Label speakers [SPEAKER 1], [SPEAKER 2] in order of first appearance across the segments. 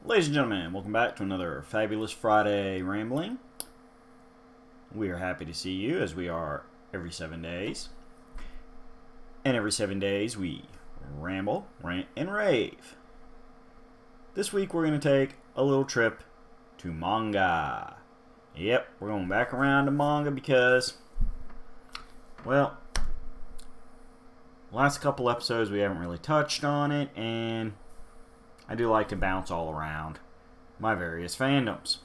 [SPEAKER 1] Ladies and gentlemen, welcome back to another fabulous Friday rambling. We are happy to see you as we are every 7 days. And every 7 days we ramble, rant, and rave. This week we're going to take a little trip to manga. Yep, we're going back around to manga because, well, last couple episodes we haven't really touched on it, and I do like to bounce all around my various fandoms.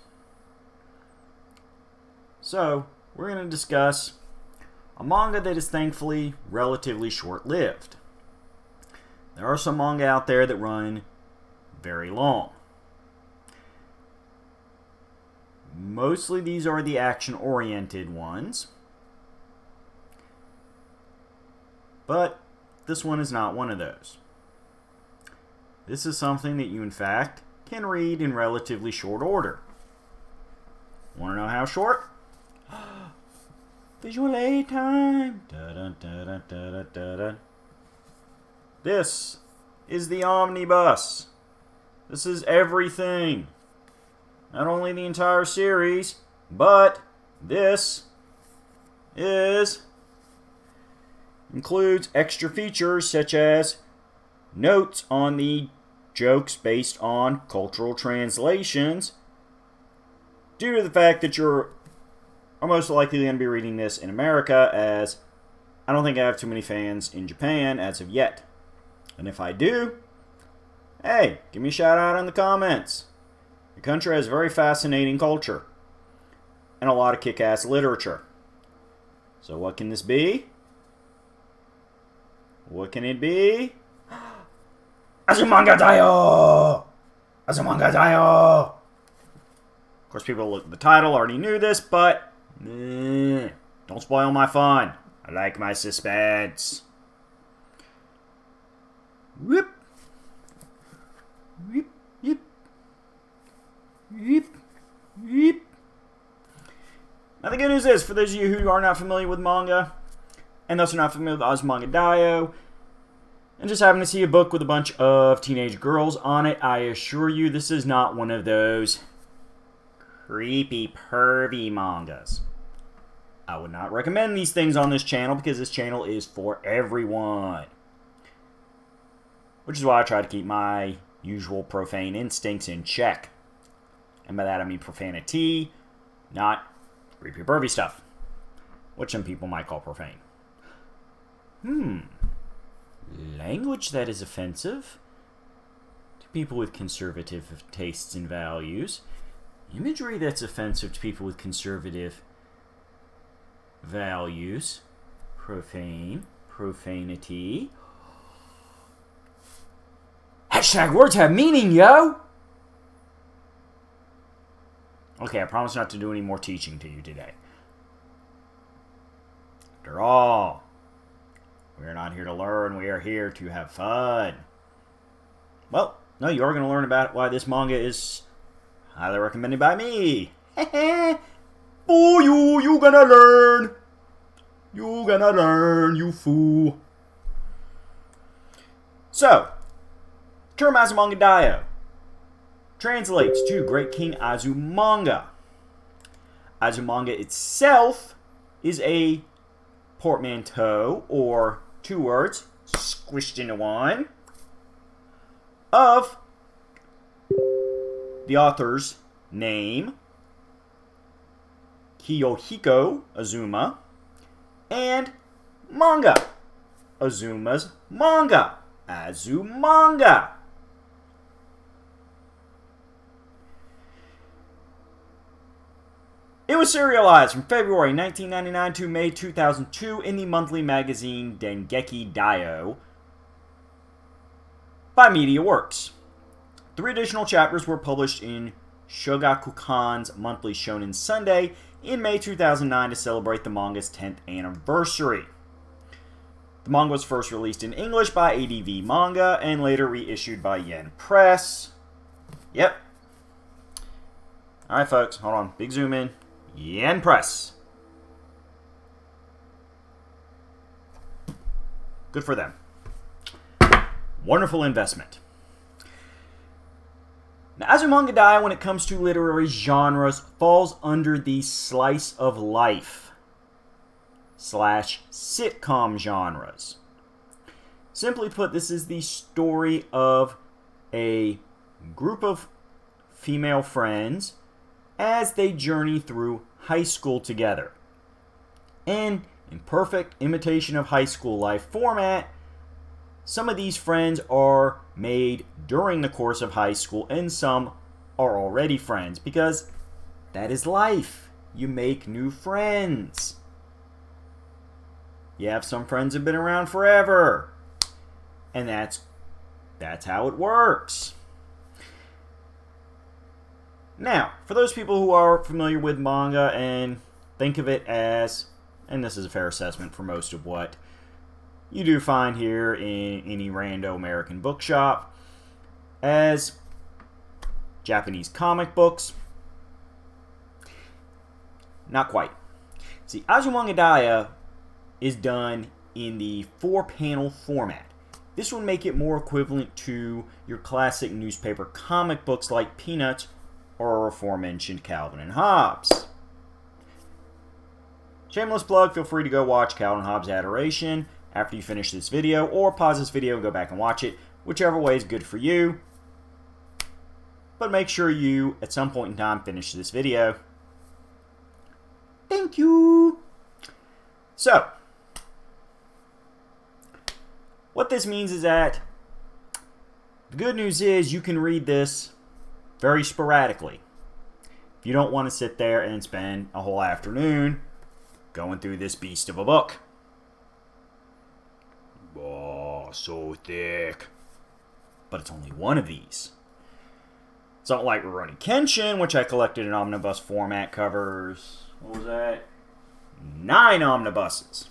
[SPEAKER 1] So, we're going to discuss a manga that is thankfully relatively short-lived. There are some manga out there that run very long. Mostly these are the action-oriented ones. But this one is not one of those. This is something that you, in fact, can read in relatively short order. Want to know how short? Visual aid time! Da-dun-da-dun-da-dun-da-dun. This is the omnibus. This is everything. Not only the entire series, but this includes extra features such as notes on the jokes based on cultural translations, due to the fact that you're most likely going to be reading this in America, as I don't think I have too many fans in Japan as of yet. And if I do, hey, give me a shout out in the comments. The country has very fascinating culture and a lot of kick-ass literature. So what can this be? What can it be? Azumanga Daioh! Azumanga Daioh! Of course, people look at the title already knew this, but don't spoil my fun. I like my suspense. Whoop. Whoop. Yip. Yip. Yip. Now the good news is, for those of you who are not familiar with manga, and those who are not familiar with Azumanga Daioh, and just happen to see a book with a bunch of teenage girls on it, I assure you this is not one of those creepy, pervy mangas. I would not recommend these things on this channel because this channel is for everyone. Which is why I try to keep my usual profane instincts in check. And by that I mean profanity, not creepy, pervy stuff. Which some people might call profane. Language that is offensive to people with conservative tastes and values. Imagery that's offensive to people with conservative values. Profane. Profanity. Hashtag words have meaning, yo! Okay, I promise not to do any more teaching to you today. After all, we are not here to learn, we are here to have fun. Well, no, you are going to learn about why this manga is highly recommended by me. Oh, you gonna learn. You gonna learn, you fool. So, term Azumanga Daioh translates to Great King Azumanga. Azumanga itself is a portmanteau, or two words squished into one, of the author's name, Kiyohiko Azuma, and manga, Azuma's manga, Azumanga. It was serialized from February 1999 to May 2002 in the monthly magazine Dengeki Daioh by Media Works. 3 additional chapters were published in Shogakukan's monthly Shonen Sunday in May 2009 to celebrate the manga's 10th anniversary. The manga was first released in English by ADV Manga and later reissued by Yen Press. Yep. Alright folks, hold on. Big zoom in. Yen Press. Good for them. Wonderful investment. Now, Azumanga Daioh, when it comes to literary genres, falls under the slice of life / sitcom genres. Simply put, this is the story of a group of female friends as they journey through high school together. And in perfect imitation of high school life format, some of these friends are made during the course of high school, and some are already friends, because that is life. You make new friends. You have some friends who've been around forever. And that's how it works. Now, for those people who are familiar with manga and think of it as, and this is a fair assessment for most of what you do find here in any rando American bookshop, as Japanese comic books, not quite. See, Azumanga Daioh is done in the 4-panel format. This would make it more equivalent to your classic newspaper comic books like Peanuts or aforementioned Calvin and Hobbes. Shameless plug, feel free to go watch Calvin and Hobbes Adoration after you finish this video, or pause this video and go back and watch it, whichever way is good for you. But make sure you, at some point in time, finish this video. Thank you! So, what this means is that the good news is you can read this very sporadically. If you don't want to sit there and spend a whole afternoon going through this beast of a book. Oh, so thick. But it's only one of these. It's not like Rurouni Kenshin, which I collected in omnibus format, covers, what was that? 9 omnibuses.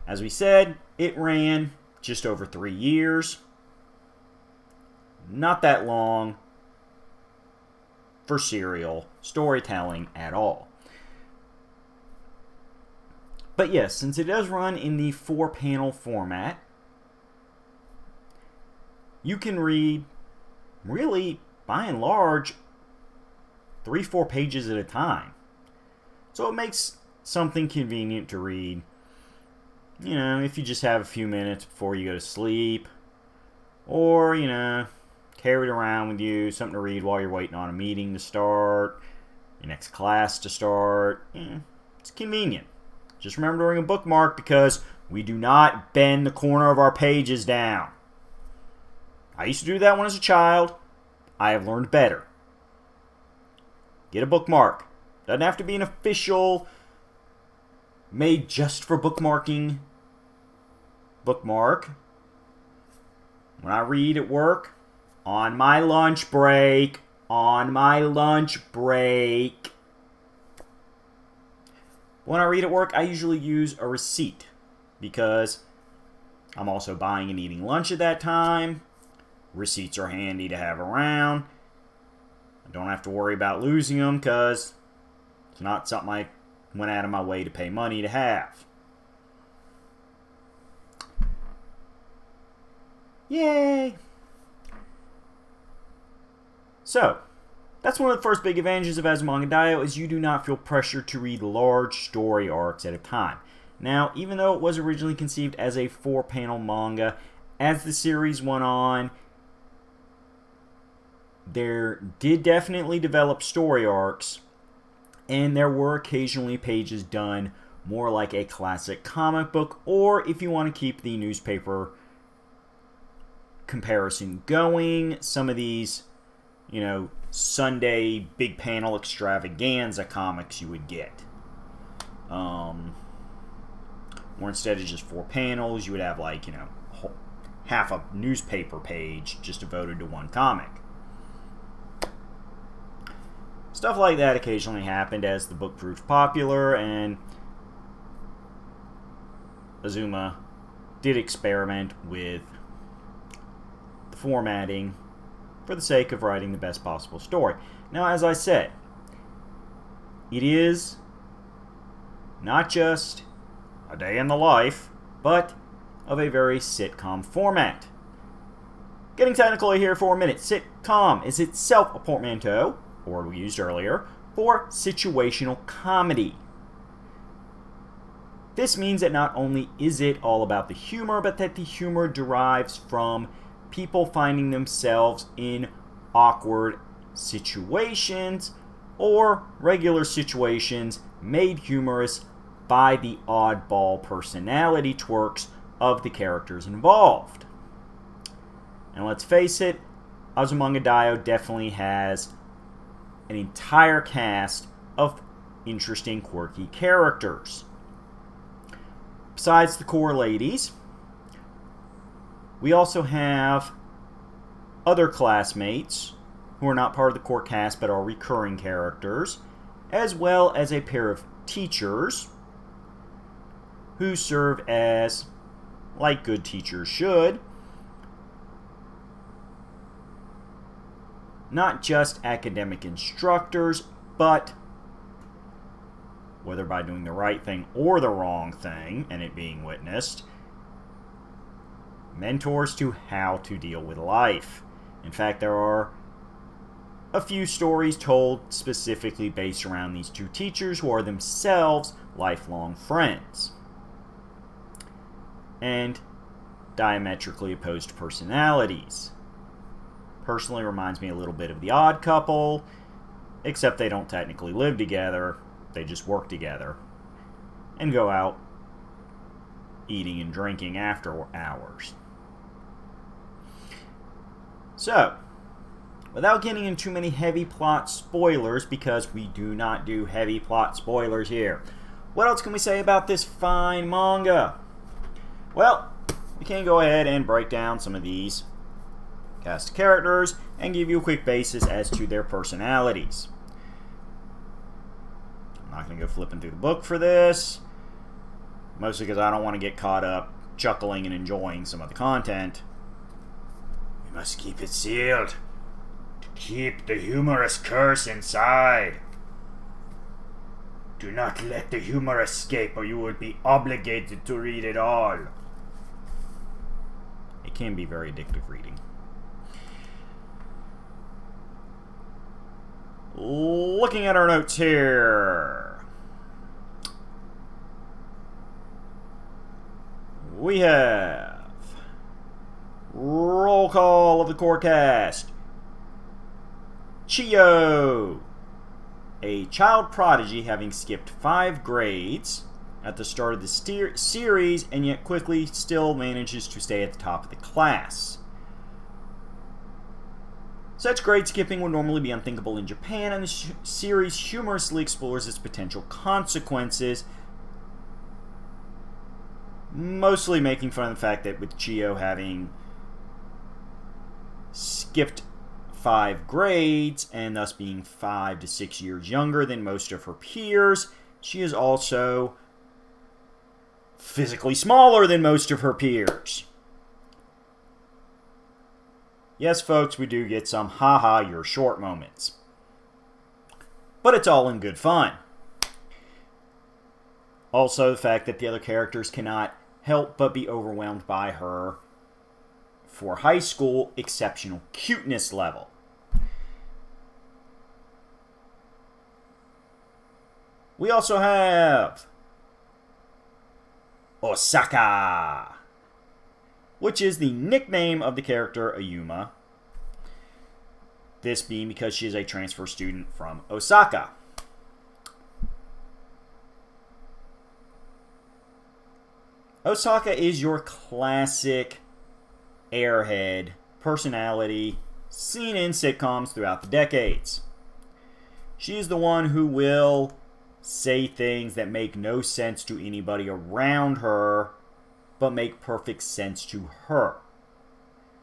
[SPEAKER 1] As we said, it ran just over 3 years. Not that long for serial storytelling at all. But yes, since it does run in the 4-panel format, you can read, really, by and large, 3-4 pages at a time. So it makes something convenient to read, you know, if you just have a few minutes before you go to sleep, or, you know, carry it around with you, something to read while you're waiting on a meeting to start, your next class to start. It's convenient. Just remember to bring a bookmark, because we do not bend the corner of our pages down. I used to do that when I was a child. I have learned better. Get a bookmark. Doesn't have to be an official, made just for bookmarking bookmark. When I read at work, on my lunch break, when I read at work, I usually use a receipt, because I'm also buying and eating lunch at that time. Receipts are handy to have around. I don't have to worry about losing them, because it's not something I went out of my way to pay money to have. Yay! So, that's one of the first big advantages of Azumanga Daioh, is you do not feel pressure to read large story arcs at a time. Now, even though it was originally conceived as a 4-panel manga, as the series went on, there did definitely develop story arcs, and there were occasionally pages done more like a classic comic book, or if you want to keep the newspaper comparison going, some of these, you know, Sunday big panel extravaganza comics you would get. Or instead of just 4 panels, you would have, like, you know, half a newspaper page just devoted to one comic. Stuff like that occasionally happened as the book proved popular, and Azuma did experiment with the formatting for the sake of writing the best possible story. Now, as I said, it is not just a day in the life, but of a very sitcom format. Getting technical here for a minute, sitcom is itself a portmanteau, or we used earlier, for situational comedy. This means that not only is it all about the humor, but that the humor derives from people finding themselves in awkward situations or regular situations made humorous by the oddball personality twerks of the characters involved. And let's face it, Azumanga Daioh definitely has an entire cast of interesting, quirky characters. Besides the core ladies, we also have other classmates who are not part of the core cast but are recurring characters, as well as a pair of teachers who serve as, like good teachers should, not just academic instructors, but, whether by doing the right thing or the wrong thing, and it being witnessed, mentors to how to deal with life. In fact, there are a few stories told specifically based around these two teachers who are themselves lifelong friends. And diametrically opposed personalities. Personally reminds me a little bit of The Odd Couple, except they don't technically live together, they just work together and go out eating and drinking after hours. So, without getting into too many heavy plot spoilers, because we do not do heavy plot spoilers here, what else can we say about this fine manga? Well, we can go ahead and break down some of these cast of characters and give you a quick basis as to their personalities. I'm not going to go flipping through the book for this, mostly because I don't want to get caught up chuckling and enjoying some of the content. We must keep it sealed to keep the humorous curse inside. Do not let the humor escape or you will be obligated to read it all. It can be very addictive reading. Looking at our notes here, we have roll call of the core cast. Chiyo, a child prodigy having skipped 5 grades at the start of the series and yet quickly still manages to stay at the top of the class. Such grade skipping would normally be unthinkable in Japan, and the series humorously explores its potential consequences, mostly making fun of the fact that with Chiyo having skipped 5 grades and thus being 5 to 6 years younger than most of her peers, she is also physically smaller than most of her peers. Yes, folks, we do get some haha, you're short moments. But it's all in good fun. Also, the fact that the other characters cannot help but be overwhelmed by her, for high school, exceptional cuteness level. We also have Osaka, which is the nickname of the character Ayuma. This being because she is a transfer student from Osaka. Osaka is your classic airhead personality seen in sitcoms throughout the decades. She is the one who will say things that make no sense to anybody around her, but make perfect sense to her.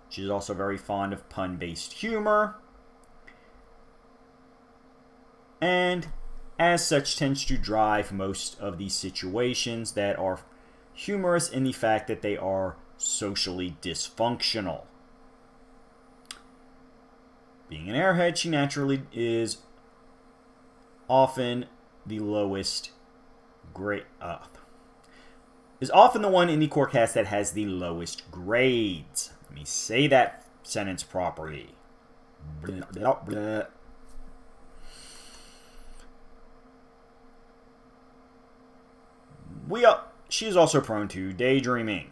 [SPEAKER 1] She's also very fond of pun-based humor, and as such tends to drive most of these situations that are humorous in the fact that they are socially dysfunctional. Being an airhead, she naturally is often the lowest grade. Is often the one in the core cast that has the lowest grades. Let me say that sentence properly. Blah, blah, blah. She is also prone to daydreaming,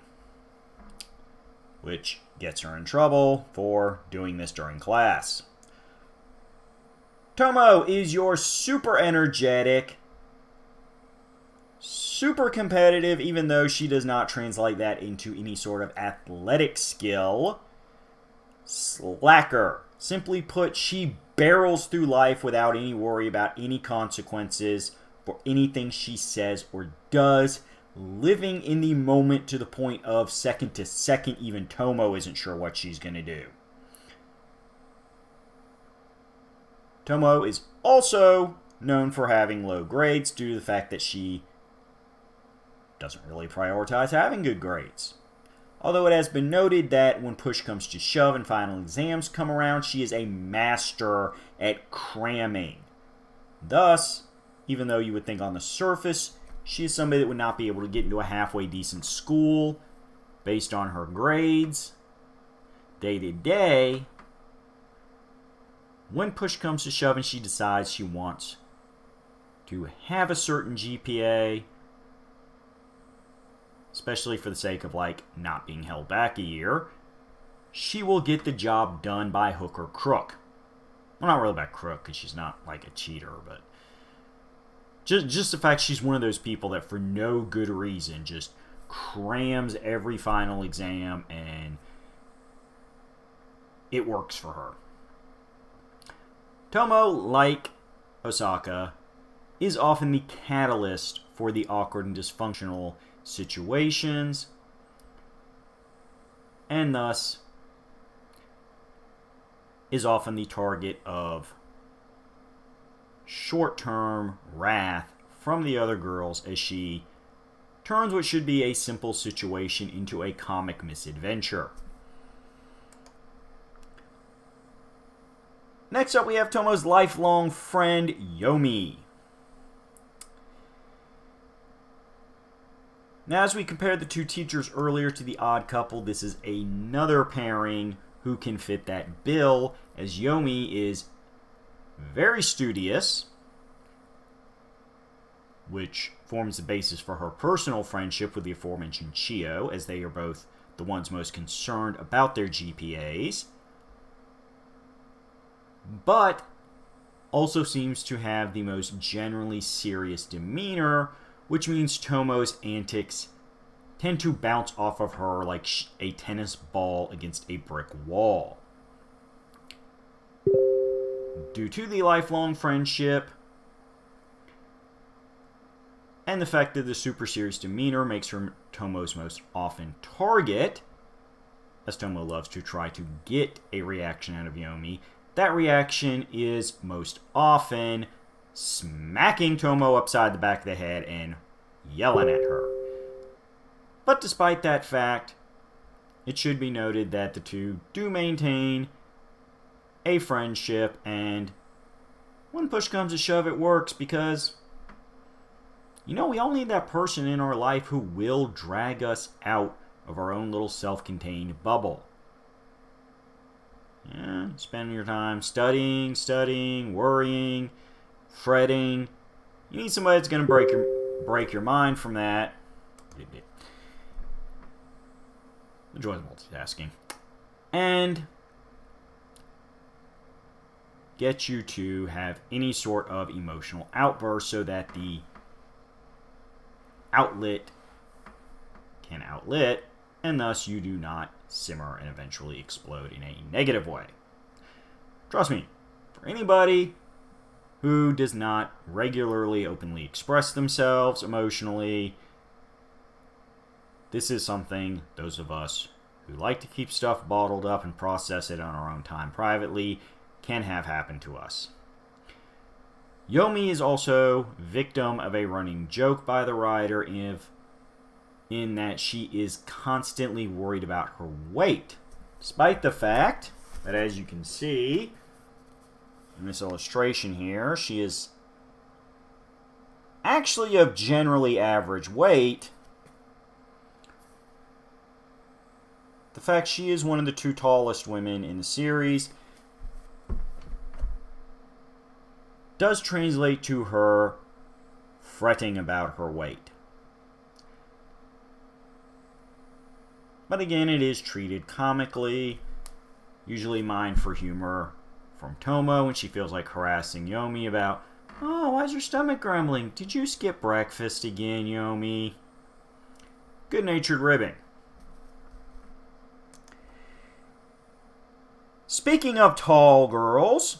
[SPEAKER 1] which gets her in trouble for doing this during class. Tomo is your super energetic, super competitive, even though she does not translate that into any sort of athletic skill, slacker. Simply put, she barrels through life without any worry about any consequences for anything she says or does, living in the moment to the point of second to second, even Tomo isn't sure what she's going to do. Tomo is also known for having low grades due to the fact that she doesn't really prioritize having good grades. Although it has been noted that when push comes to shove and final exams come around, she is a master at cramming. Thus, even though you would think on the surface she is somebody that would not be able to get into a halfway decent school based on her grades, day to day, when push comes to shove and she decides she wants to have a certain GPA, especially for the sake of, like, not being held back a year, she will get the job done by hook or crook. Well, not really by crook, because she's not, like, a cheater, but just the fact she's one of those people that for no good reason just crams every final exam and it works for her. Tomo, like Osaka, is often the catalyst for the awkward and dysfunctional situations, and thus is often the target of short-term wrath from the other girls as she turns what should be a simple situation into a comic misadventure. Next up, we have Tomo's lifelong friend, Yomi. Now, as we compared the two teachers earlier to the odd couple, this is another pairing who can fit that bill, as Yomi is very studious, which forms the basis for her personal friendship with the aforementioned Chiyo, as they are both the ones most concerned about their GPAs, but also seems to have the most generally serious demeanor, which means Tomo's antics tend to bounce off of her like a tennis ball against a brick wall. Due to the lifelong friendship and the fact that the super serious demeanor makes her Tomo's most often target, as Tomo loves to try to get a reaction out of Yomi, that reaction is most often smacking Tomo upside the back of the head and yelling at her. But despite that fact, it should be noted that the two do maintain a friendship, and when push comes to shove, it works because, you know, we all need that person in our life who will drag us out of our own little self-contained bubble. Yeah, spending your time studying, worrying, fretting. You need somebody that's going to break your mind from that. The joys of multitasking. And get you to have any sort of emotional outburst so that the outlet can outlet, and thus you do not simmer and eventually explode in a negative way. Trust me, for anybody who does not regularly openly express themselves emotionally, this is something those of us who like to keep stuff bottled up and process it on our own time privately can have happen to us. Yomi is also victim of a running joke by the writer in that she is constantly worried about her weight, despite the fact that, as you can see in this illustration here, she is actually of generally average weight. the fact she is one of the 2 tallest women in the series does translate to her fretting about her weight. But again, it is treated comically, usually mined for humor from Tomo when she feels like harassing Yomi about, oh, why is your stomach grumbling? Did you skip breakfast again, Yomi? Good-natured ribbing. Speaking of tall girls,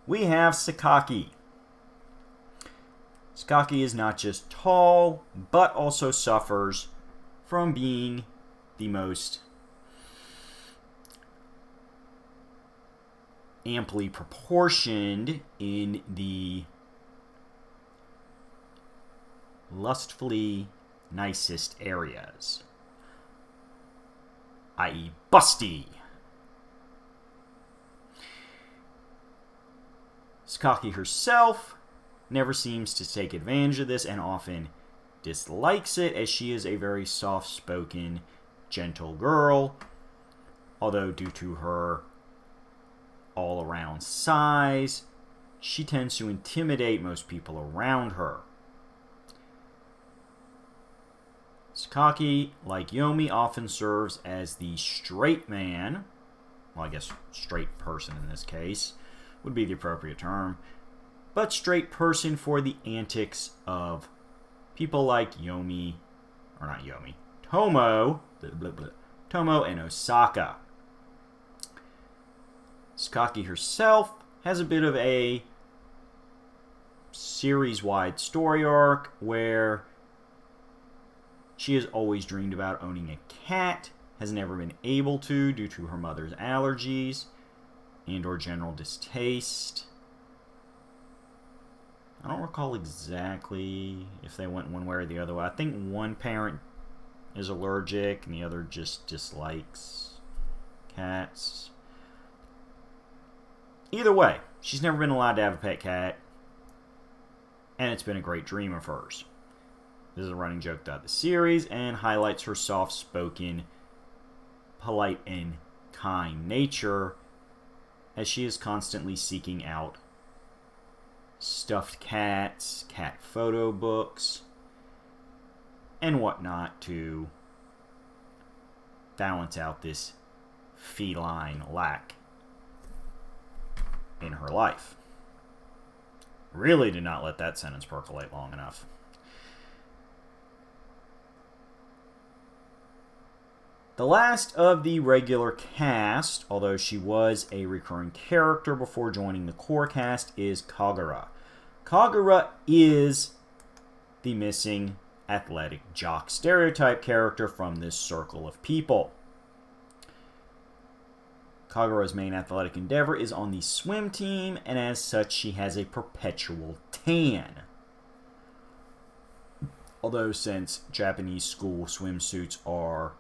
[SPEAKER 1] we have Sakaki. Sakaki is not just tall, but also suffers from being the most amply proportioned in the lustfully nicest areas, i.e. busty. Sakaki herself never seems to take advantage of this and often dislikes it, as she is a very soft-spoken, gentle girl, although due to her all-around size, she tends to intimidate most people around her. Sakaki, like Yomi, often serves as the straight man, well, I guess straight person in this case would be the appropriate term, but straight person for the antics of people like Yomi, or not Yomi, Tomo, Tomo and Osaka. Sakaki herself has a bit of a series-wide story arc where she has always dreamed about owning a cat, has never been able to due to her mother's allergies and or general distaste. I don't recall exactly if they went one way or the other way. I think one parent is allergic and the other just dislikes cats. Either way, she's never been allowed to have a pet cat, and it's been a great dream of hers. This is a running joke throughout the series and highlights her soft-spoken, polite, and kind nature, as she is constantly seeking out stuffed cats, cat photo books, and whatnot to balance out this feline lack in her life. Really did not let that sentence percolate long enough. The last of the regular cast, although she was a recurring character before joining the core cast, is Kagura. Kagura is the missing athletic jock stereotype character from this circle of people. Kagura's main athletic endeavor is on the swim team, and as such, she has a perpetual tan. Although, since Japanese school swimsuits are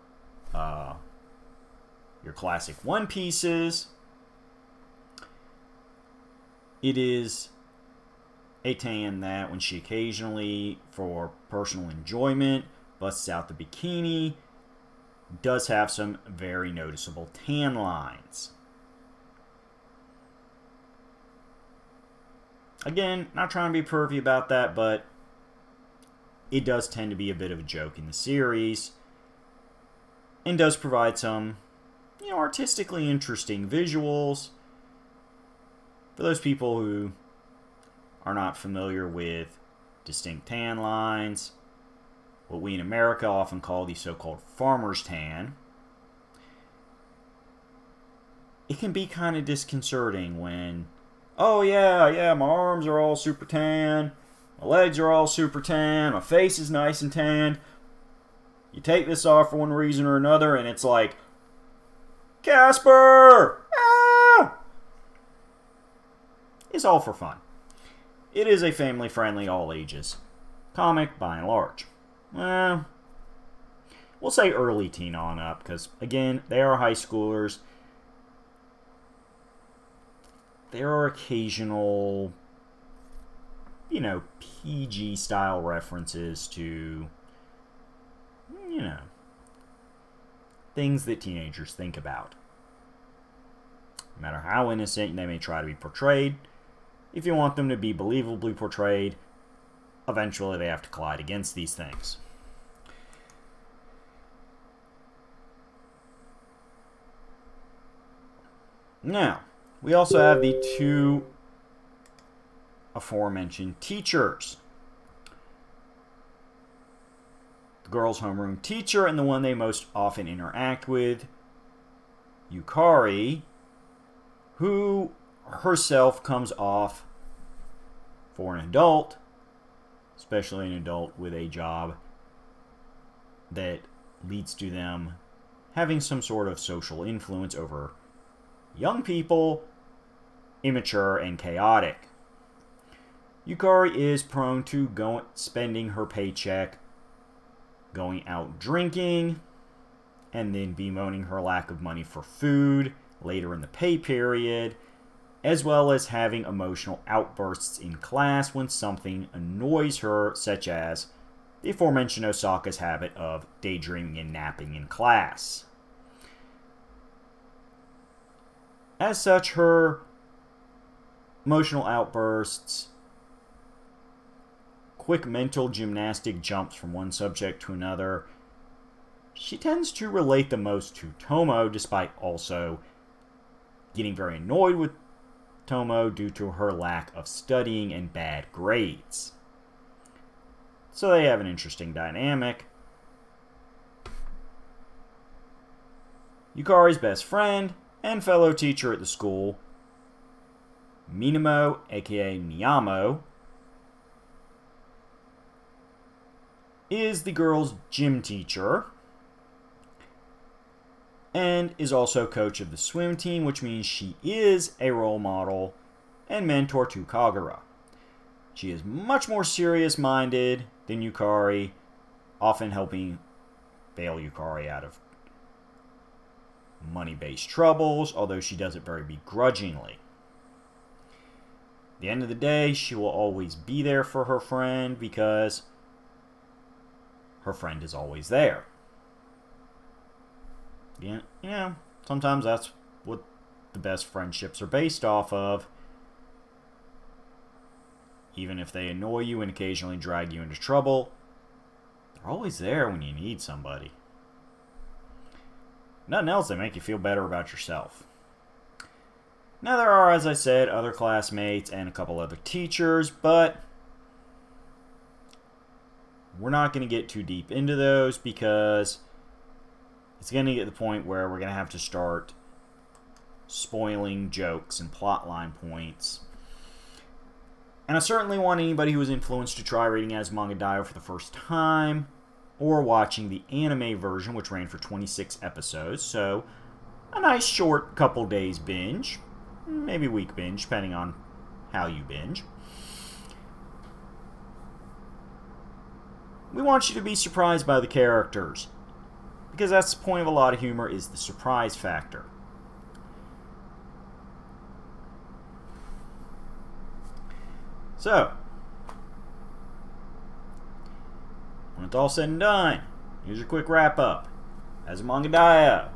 [SPEAKER 1] your classic one pieces, it is a tan that, when she occasionally, for personal enjoyment, busts out the bikini, does have some very noticeable tan lines. Again, not trying to be pervy about that, but it does tend to be a bit of a joke in the series, and does provide some, artistically interesting visuals for those people who are not familiar with distinct tan lines, what we in America often call the so-called farmer's tan. It can be kind of disconcerting when, oh yeah, my arms are all super tan, my legs are all super tan, my face is nice and tanned. You take this off for one reason or another, and it's like, Casper! Ah! It's all for fun. It is a family-friendly, all-ages comic, by and large. We'll say early teen on up, because, again, they are high schoolers. There are occasional, PG-style references to, things that teenagers think about. No matter how innocent they may try to be portrayed, if you want them to be believably portrayed, eventually they have to collide against these things. Now, we also have the two aforementioned teachers. The girls' homeroom teacher and the one they most often interact with, Yukari, who herself comes off, for an adult, especially an adult with a job that leads to them having some sort of social influence over young people, immature and chaotic. Yukari is prone to spending her paycheck going out drinking, and then bemoaning her lack of money for food later in the pay period, as well as having emotional outbursts in class when something annoys her, such as the aforementioned Osaka's habit of daydreaming and napping in class. As such, her emotional outbursts, quick mental gymnastic jumps from one subject to another, she tends to relate the most to Tomo, despite also getting very annoyed with Tomo due to her lack of studying and bad grades. So they have an interesting dynamic. Yukari's best friend and fellow teacher at the school, Minamo, aka Miyamo, is the girl's gym teacher and is also coach of the swim team, which means she is a role model and mentor to Kagura. She is much more serious-minded than Yukari, often helping bail Yukari out of money-based troubles, although she does it very begrudgingly. At the end of the day, she will always be there for her friend because her friend is always there. Yeah, sometimes that's what the best friendships are based off of. Even if they annoy you and occasionally drag you into trouble, they're always there when you need somebody. Nothing else, they make you feel better about yourself. Now there are, as I said, other classmates and a couple other teachers, but we're not going to get too deep into those because it's going to get to the point where we're going to have to start spoiling jokes and plotline points. And I certainly want anybody who is influenced to try reading Azumanga Daioh for the first time, or watching the anime version, which ran for 26 episodes, so a nice short couple days binge, maybe week binge, depending on how you binge. We want you to be surprised by the characters, because that's the point of a lot of humor, is the surprise factor. So, when it's all said and done, here's a quick wrap-up. Azumanga Daioh.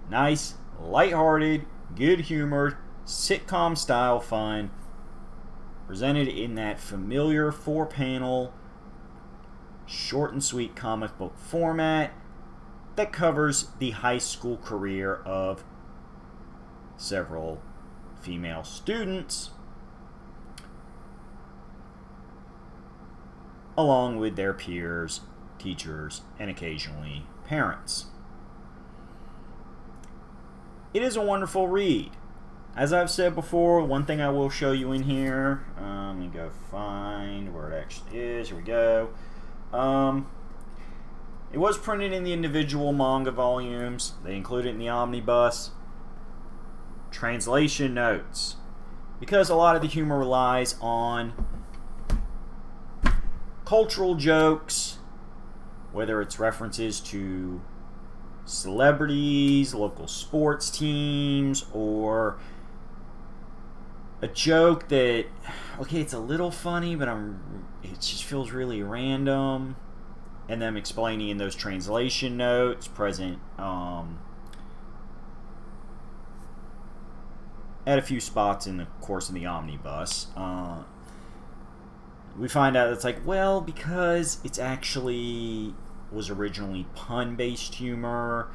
[SPEAKER 1] Nice, lighthearted, good-humored, sitcom-style fun, presented in that familiar 4-panel, short and sweet comic book format that covers the high school career of several female students, along with their peers, teachers, and occasionally parents. It is a wonderful read. As I've said before, one thing I will show you in here, let me go find where it actually is. Here we go. It was printed in the individual manga volumes. They include it in the omnibus. Translation notes. Because a lot of the humor relies on cultural jokes, whether it's references to celebrities, local sports teams, or a joke that, okay, it's a little funny, but it just feels really random, and them explaining in those translation notes present at a few spots in the course of the omnibus. We find out it's like, well, because it's actually was originally pun-based humor,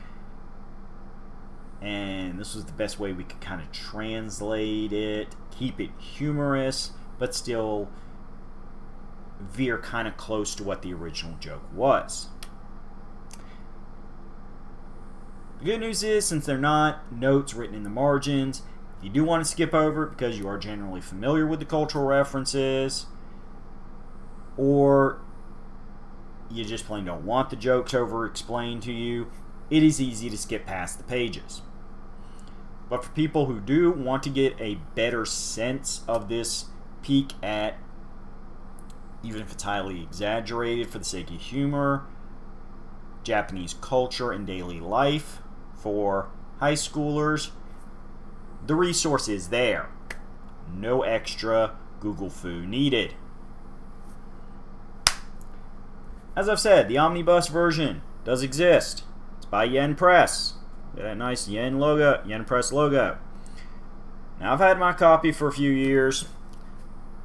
[SPEAKER 1] and this was the best way we could kind of translate it, keep it humorous, but still veer kind of close to what the original joke was. The good news is, since they're not notes written in the margins, if you do want to skip over it because you are generally familiar with the cultural references, or you just plain don't want the jokes over-explained to you, it is easy to skip past the pages. But for people who do want to get a better sense of this peek at, even if it's highly exaggerated for the sake of humor, Japanese culture and daily life for high schoolers, the resource is there. No extra Google foo needed. As I've said, the omnibus version does exist. It's by Yen Press. Got that nice Yen logo, Yen Press logo. Now, I've had my copy for a few years,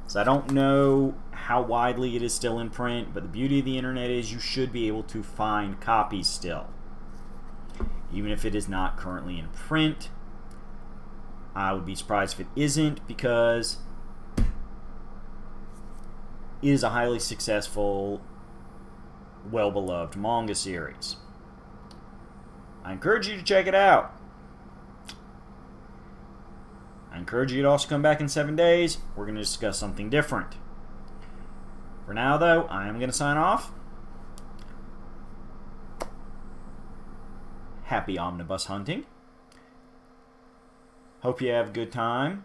[SPEAKER 1] so I don't know how widely it is still in print, but the beauty of the internet is you should be able to find copies still. Even if it is not currently in print, I would be surprised if it isn't, because it is a highly successful, well-beloved manga series. I encourage you to check it out. I encourage you to also come back in 7 days. We're going to discuss something different. For now, though, I am going to sign off. Happy omnibus hunting. Hope you have a good time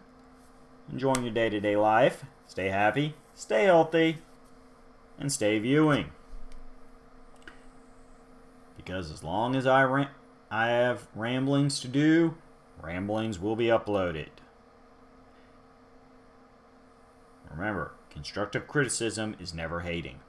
[SPEAKER 1] enjoying your day-to-day life. Stay happy, stay healthy, and stay viewing. Because as long as I have ramblings to do, ramblings will be uploaded. Remember, constructive criticism is never hating.